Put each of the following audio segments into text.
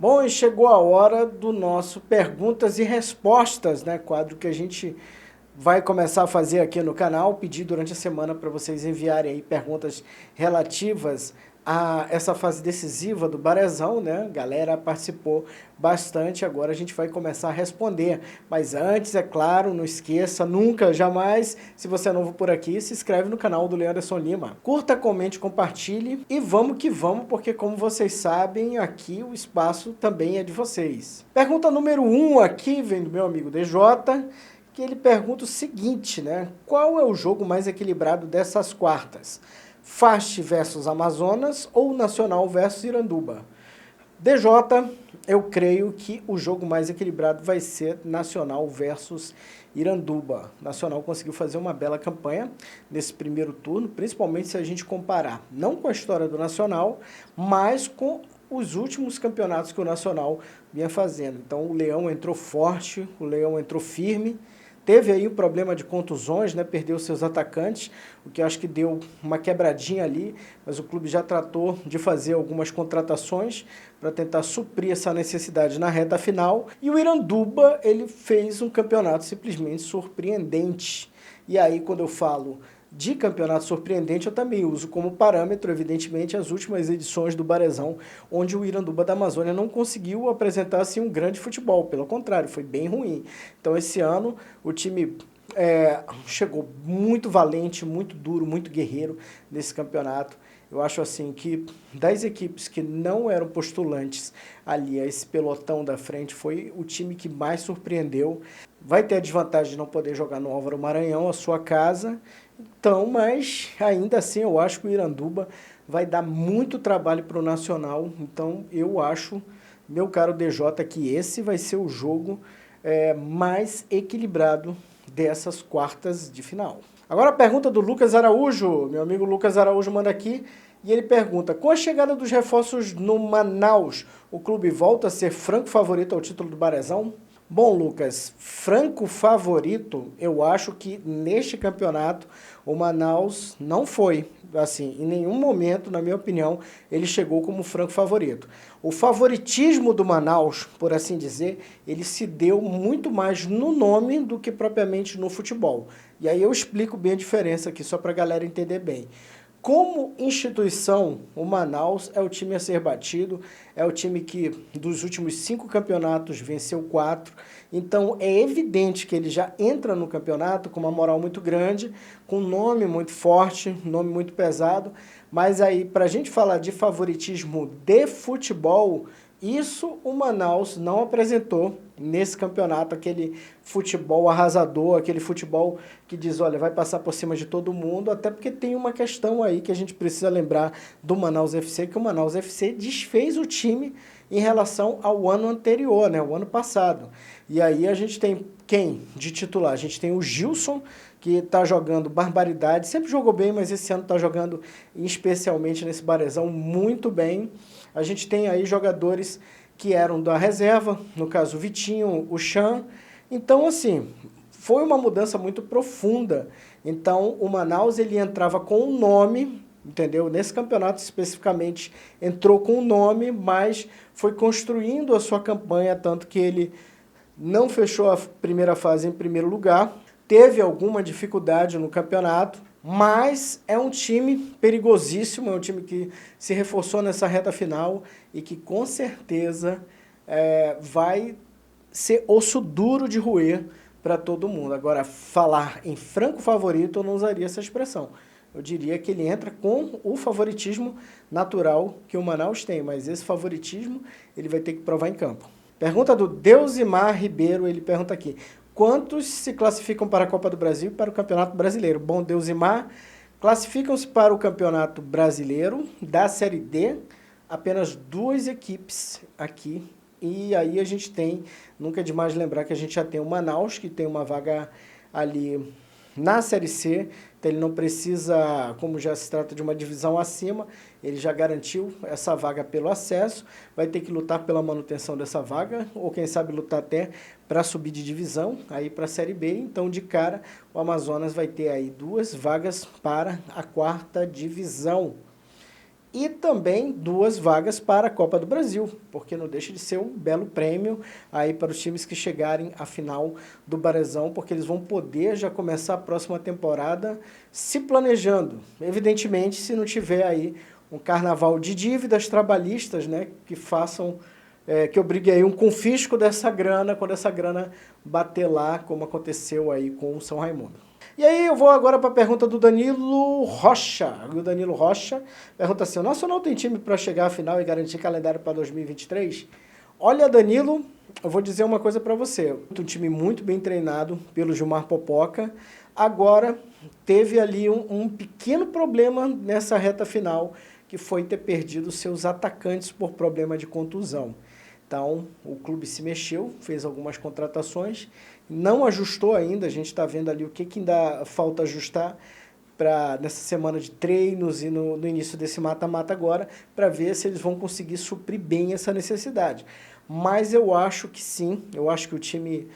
Bom, e chegou a hora do nosso perguntas e respostas, né? Quadro que a gente vai começar a fazer aqui no canal, pedir durante a semana para vocês enviarem aí perguntas relativas a essa fase decisiva do Barezão, né? A galera participou bastante, agora a gente vai começar a responder. Mas antes, é claro, não esqueça, nunca, jamais, se você é novo por aqui, se inscreve no canal do Leanderson Lima. Curta, comente, compartilhe e vamos que vamos, porque como vocês sabem, aqui o espaço também é de vocês. Pergunta número 1 aqui vem do meu amigo DJ, que ele pergunta o seguinte, né? Qual é o jogo mais equilibrado dessas quartas? Fast versus Amazonas ou Nacional versus Iranduba? DJ, eu creio que o jogo mais equilibrado vai ser Nacional versus Iranduba. Nacional conseguiu fazer uma bela campanha nesse primeiro turno, principalmente se a gente comparar, não com a história do Nacional, mas com os últimos campeonatos que o Nacional vinha fazendo. Então o Leão entrou forte, o Leão entrou firme, teve aí um problema de contusões, né? Perdeu seus atacantes, o que eu acho que deu uma quebradinha ali, mas o clube já tratou de fazer algumas contratações para tentar suprir essa necessidade na reta final. E o Iranduba, ele fez um campeonato simplesmente surpreendente. E aí, quando eu falo de campeonato surpreendente, eu também uso como parâmetro, evidentemente, as últimas edições do Barezão, onde o Iranduba da Amazônia não conseguiu apresentar assim, um grande futebol, pelo contrário, foi bem ruim. Então esse ano o time chegou muito valente, muito duro, muito guerreiro nesse campeonato. Eu acho assim que das equipes que não eram postulantes ali a esse pelotão da frente, foi o time que mais surpreendeu. Vai ter a desvantagem de não poder jogar no Álvaro Maranhão, a sua casa. Então, mas ainda assim eu acho que o Iranduba vai dar muito trabalho para o Nacional. Então eu acho, meu caro DJ, que esse vai ser o jogo mais equilibrado dessas quartas de final. Agora a pergunta do Lucas Araújo, meu amigo Lucas Araújo manda aqui, e ele pergunta, com a chegada dos reforços no Manaus, o clube volta a ser franco favorito ao título do Barezão? Bom, Lucas, franco favorito, eu acho que neste campeonato o Manaus não foi, assim, em nenhum momento, na minha opinião, ele chegou como franco favorito. O favoritismo do Manaus, por assim dizer, ele se deu muito mais no nome do que propriamente no futebol. E aí eu explico bem a diferença aqui, só para a galera entender bem. Como instituição, o Manaus é o time a ser batido, é o time que dos últimos 5 campeonatos venceu 4, então é evidente que ele já entra no campeonato com uma moral muito grande, com um nome muito forte, nome muito pesado, mas aí para a gente falar de favoritismo de futebol, isso o Manaus não apresentou nesse campeonato, aquele futebol arrasador, aquele futebol que diz, olha, vai passar por cima de todo mundo, até porque tem uma questão aí que a gente precisa lembrar do Manaus FC, que o Manaus FC desfez o time em relação ao ano anterior, né, o ano passado. E aí a gente tem quem de titular? A gente tem o Gilson, que está jogando barbaridade, sempre jogou bem, mas esse ano está jogando, especialmente nesse Barezão, muito bem. A gente tem aí jogadores que eram da reserva, no caso o Vitinho, o Chan. Então, assim, foi uma mudança muito profunda. Então, o Manaus ele entrava com um nome, entendeu? Nesse campeonato especificamente entrou com um nome, mas foi construindo a sua campanha, tanto que ele não fechou a primeira fase em primeiro lugar, teve alguma dificuldade no campeonato, mas é um time perigosíssimo, é um time que se reforçou nessa reta final e que com certeza vai ser osso duro de roer para todo mundo. Agora, falar em franco favorito, eu não usaria essa expressão. Eu diria que ele entra com o favoritismo natural que o Manaus tem, mas esse favoritismo ele vai ter que provar em campo. Pergunta do Deusimar Ribeiro, ele pergunta aqui, quantos se classificam para a Copa do Brasil e para o Campeonato Brasileiro? Bom, Deusimar, classificam-se para o Campeonato Brasileiro da Série D, apenas 2 equipes aqui. E aí a gente tem, nunca é demais lembrar que a gente já tem o Manaus, que tem uma vaga ali na Série C, então ele não precisa, como já se trata de uma divisão acima, ele já garantiu essa vaga pelo acesso, vai ter que lutar pela manutenção dessa vaga, ou quem sabe lutar até para subir de divisão, aí para a Série B, então de cara o Amazonas vai ter aí 2 vagas para a 4ª divisão. e também 2 vagas para a Copa do Brasil, porque não deixa de ser um belo prêmio aí para os times que chegarem à final do Brasileirão, porque eles vão poder já começar a próxima temporada se planejando. Evidentemente, se não tiver aí um carnaval de dívidas trabalhistas, né, que façam, que obrigue aí um confisco dessa grana, quando essa grana bater lá, como aconteceu aí com o São Raimundo. E aí eu vou agora para a pergunta do Danilo Rocha. O Danilo Rocha pergunta assim: o Nacional tem time para chegar à final e garantir calendário para 2023? Olha, Danilo, eu vou dizer uma coisa para você. Um time muito bem treinado pelo Gilmar Popoca. Agora, teve ali um pequeno problema nessa reta final, que foi ter perdido seus atacantes por problema de contusão. Então, o clube se mexeu, fez algumas contratações, não ajustou ainda, a gente está vendo ali o que ainda falta ajustar nessa semana de treinos e no início desse mata-mata agora, para ver se eles vão conseguir suprir bem essa necessidade. Mas eu acho que sim, eu acho que o time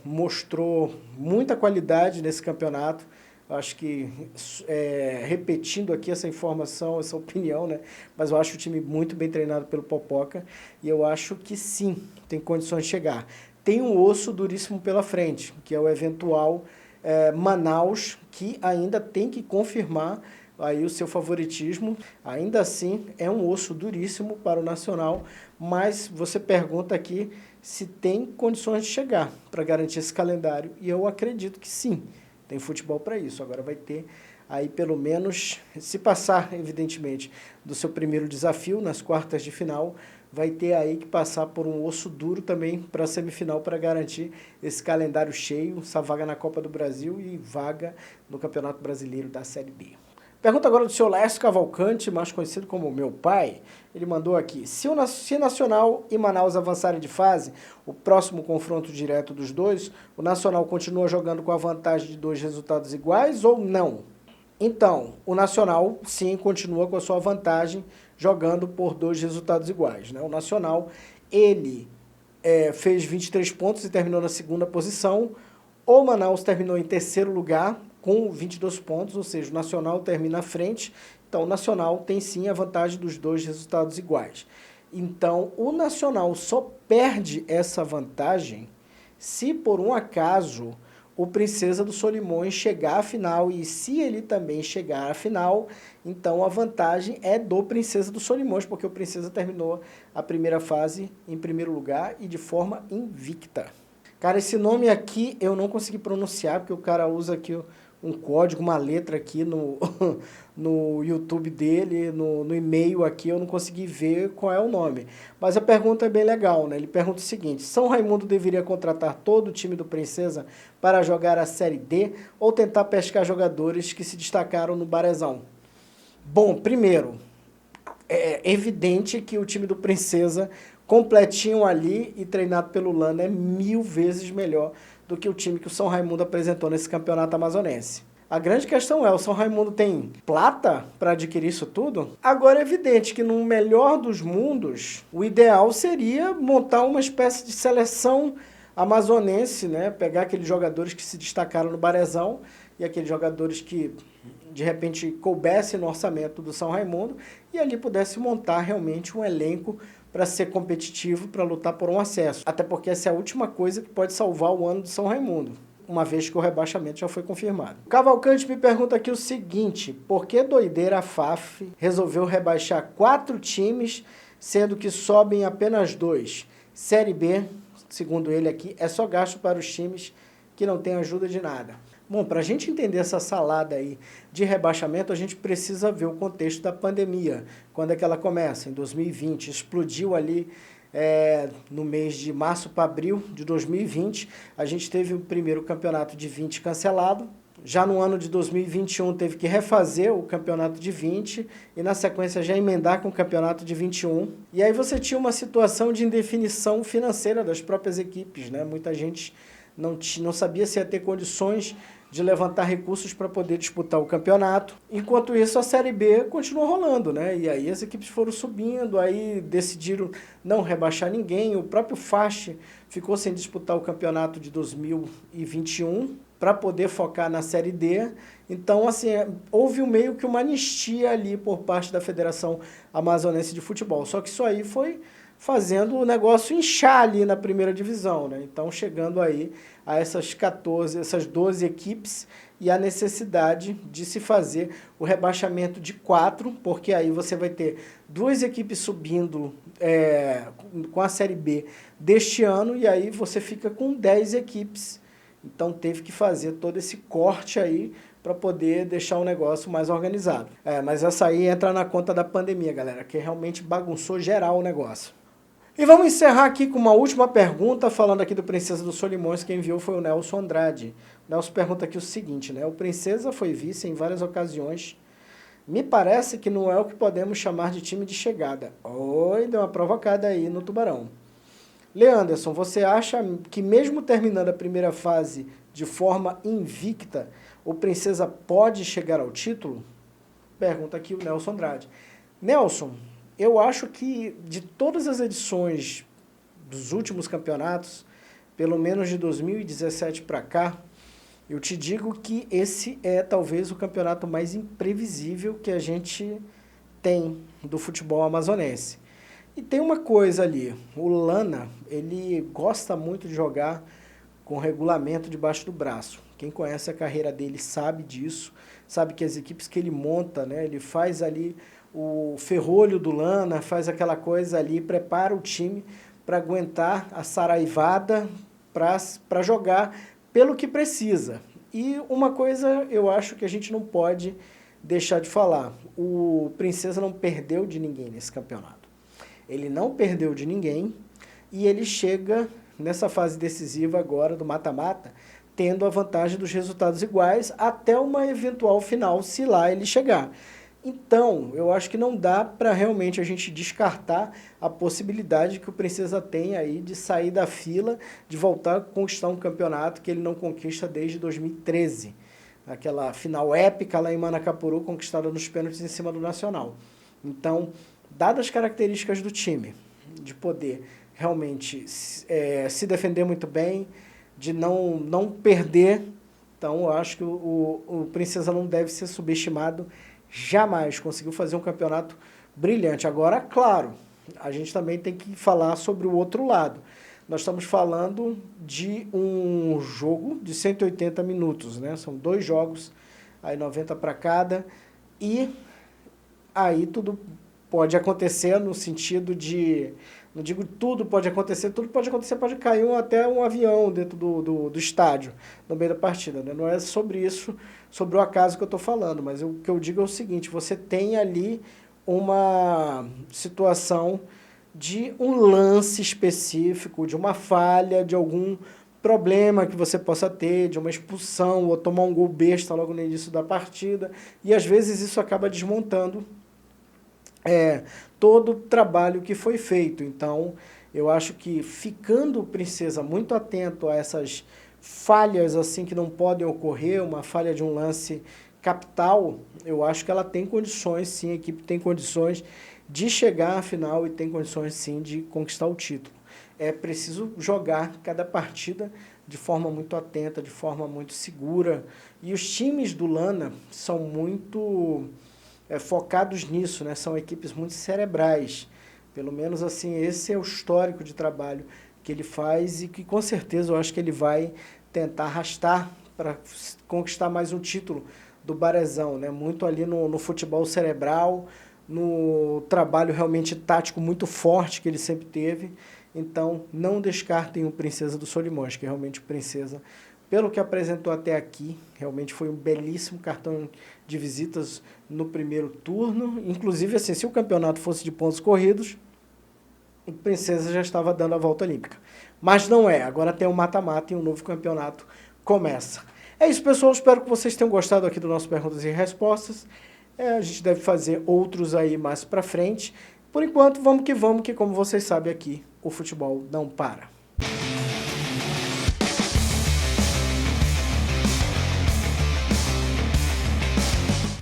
mostrou muita qualidade nesse campeonato. Acho que, repetindo aqui essa informação, essa opinião, né? Mas eu acho o time muito bem treinado pelo Popoca e eu acho que sim, tem condições de chegar. Tem um osso duríssimo pela frente, que é o eventual Manaus, que ainda tem que confirmar aí o seu favoritismo. Ainda assim, é um osso duríssimo para o Nacional, mas você pergunta aqui se tem condições de chegar para garantir esse calendário, e eu acredito que sim. Tem futebol para isso. Agora vai ter aí pelo menos, se passar, evidentemente, do seu primeiro desafio nas quartas de final, vai ter aí que passar por um osso duro também para a semifinal para garantir esse calendário cheio, essa vaga na Copa do Brasil e vaga no Campeonato Brasileiro da Série B. Pergunta agora do seu Laércio Cavalcante, mais conhecido como meu pai. Ele mandou aqui: se Nacional e Manaus avançarem de fase, o próximo confronto direto dos dois, o Nacional continua jogando com a vantagem de 2 resultados iguais ou não? Então, o Nacional sim continua com a sua vantagem, jogando por 2 resultados iguais, né? O Nacional, ele fez 23 pontos e terminou na 2ª posição. O Manaus terminou em 3º lugar, com 22 pontos, ou seja, o Nacional termina à frente. Então, o Nacional tem sim a vantagem dos 2 resultados iguais. Então, o Nacional só perde essa vantagem se, por um acaso, o Princesa do Solimões chegar à final, e se ele também chegar à final, então a vantagem é do Princesa do Solimões, porque o Princesa terminou a primeira fase em 1º lugar e de forma invicta. Cara, esse nome aqui eu não consegui pronunciar, porque o cara usa aqui um código, uma letra aqui no YouTube dele, no e-mail aqui, eu não consegui ver qual é o nome. Mas a pergunta é bem legal, né? Ele pergunta o seguinte: São Raimundo deveria contratar todo o time do Princesa para jogar a Série D ou tentar pescar jogadores que se destacaram no Brasileirão? Bom, primeiro, é evidente que o time do Princesa, completinho ali e treinado pelo Lana, é 1000 vezes melhor do que o time que o São Raimundo apresentou nesse campeonato amazonense. A grande questão é, o São Raimundo tem plata para adquirir isso tudo? Agora é evidente que no melhor dos mundos, o ideal seria montar uma espécie de seleção amazonense, né? Pegar aqueles jogadores que se destacaram no Brasileirão e aqueles jogadores que de repente coubessem no orçamento do São Raimundo e ali pudesse montar realmente um elenco para ser competitivo, para lutar por um acesso. Até porque essa é a última coisa que pode salvar o ano do São Raimundo, uma vez que o rebaixamento já foi confirmado. O Cavalcante me pergunta aqui o seguinte: por que doideira a FAF resolveu rebaixar 4 times, sendo que sobem apenas 2? Série B, segundo ele aqui, é só gasto para os times que não têm ajuda de nada. Bom, para a gente entender essa salada aí de rebaixamento, a gente precisa ver o contexto da pandemia. Quando é que ela começa? Em 2020. Explodiu ali no mês de março para abril de 2020. A gente teve o primeiro campeonato de 20 cancelado. Já no ano de 2021 teve que refazer o campeonato de 20 e na sequência já emendar com o campeonato de 21. E aí você tinha uma situação de indefinição financeira das próprias equipes, né? Muita gente não sabia se ia ter condições de levantar recursos para poder disputar o campeonato. Enquanto isso, a Série B continuou rolando, né? E aí as equipes foram subindo, aí decidiram não rebaixar ninguém. O próprio FAST ficou sem disputar o campeonato de 2021, para poder focar na Série D. Então, assim, houve meio que uma anistia ali por parte da Federação Amazonense de Futebol. Só que isso aí foi fazendo o negócio inchar ali na primeira divisão, né? Então, chegando aí a essas 12 equipes e a necessidade de se fazer o rebaixamento de 4, porque aí você vai ter 2 equipes subindo com a Série B deste ano e aí você fica com 10 equipes. Então, teve que fazer todo esse corte aí para poder deixar o negócio mais organizado. Mas essa aí entra na conta da pandemia, galera, que realmente bagunçou geral o negócio. E vamos encerrar aqui com uma última pergunta, falando aqui do Princesa dos Solimões. Quem enviou foi o Nelson Andrade. O Nelson pergunta aqui o seguinte, né? O Princesa foi vice em várias ocasiões. Me parece que não é o que podemos chamar de time de chegada. Oi, deu uma provocada aí no Tubarão. Leanderson, você acha que mesmo terminando a primeira fase de forma invicta, o Princesa pode chegar ao título? Pergunta aqui o Nelson Andrade. Nelson, eu acho que de todas as edições dos últimos campeonatos, pelo menos de 2017 para cá, eu te digo que esse é talvez o campeonato mais imprevisível que a gente tem do futebol amazonense. E tem uma coisa ali, o Lana, ele gosta muito de jogar com regulamento debaixo do braço. Quem conhece a carreira dele sabe disso, sabe que as equipes que ele monta, né, ele faz ali o ferrolho do Lana, faz aquela coisa ali, prepara o time para aguentar a saraivada, para jogar pelo que precisa. E uma coisa eu acho que a gente não pode deixar de falar, o Princesa não perdeu de ninguém nesse campeonato. Ele não perdeu de ninguém e ele chega nessa fase decisiva agora do mata-mata, tendo a vantagem dos resultados iguais até uma eventual final, se lá ele chegar. Então, eu acho que não dá para realmente a gente descartar a possibilidade que o Princesa tem aí de sair da fila, de voltar a conquistar um campeonato que ele não conquista desde 2013. Aquela final épica lá em Manacapuru, conquistada nos pênaltis em cima do Nacional. Então, dadas as características do time, de poder realmente se defender muito bem, de não perder, então eu acho que o Princesa não deve ser subestimado jamais. Conseguiu fazer um campeonato brilhante. Agora, claro, a gente também tem que falar sobre o outro lado. Nós estamos falando de um jogo de 180 minutos, né? São 2 jogos, aí 90 para cada, e aí tudo pode acontecer no sentido de, não digo tudo pode acontecer, pode cair até um avião dentro do estádio, no meio da partida, né? Não é sobre isso, sobre o acaso que eu estou falando, mas o que eu digo é o seguinte, você tem ali uma situação de um lance específico, de uma falha, de algum problema que você possa ter, de uma expulsão, ou tomar um gol besta logo no início da partida, e às vezes isso acaba desmontando todo o trabalho que foi feito. Então, eu acho que ficando o Princesa muito atento a essas falhas assim que não podem ocorrer, uma falha de um lance capital, eu acho que ela tem condições, sim, a equipe tem condições de chegar à final e tem condições, sim, de conquistar o título. É preciso jogar cada partida de forma muito atenta, de forma muito segura. E os times do Lana são muito focados nisso, né? São equipes muito cerebrais. Pelo menos assim, esse é o histórico de trabalho que ele faz e que com certeza eu acho que ele vai tentar arrastar para conquistar mais um título do Barezão, né? Muito ali no futebol cerebral, no trabalho realmente tático muito forte que ele sempre teve. Então, não descartem o Princesa dos Solimões, que realmente o Princesa, pelo que apresentou até aqui, realmente foi um belíssimo cartão de visitas no primeiro turno. Inclusive, assim, se o campeonato fosse de pontos corridos, o Princesa já estava dando a volta olímpica. Mas não é, agora tem um mata-mata e um novo campeonato começa. É isso, pessoal, espero que vocês tenham gostado aqui do nosso Perguntas e Respostas. A gente deve fazer outros aí mais pra frente. Por enquanto, vamos que como vocês sabem aqui, o futebol não para.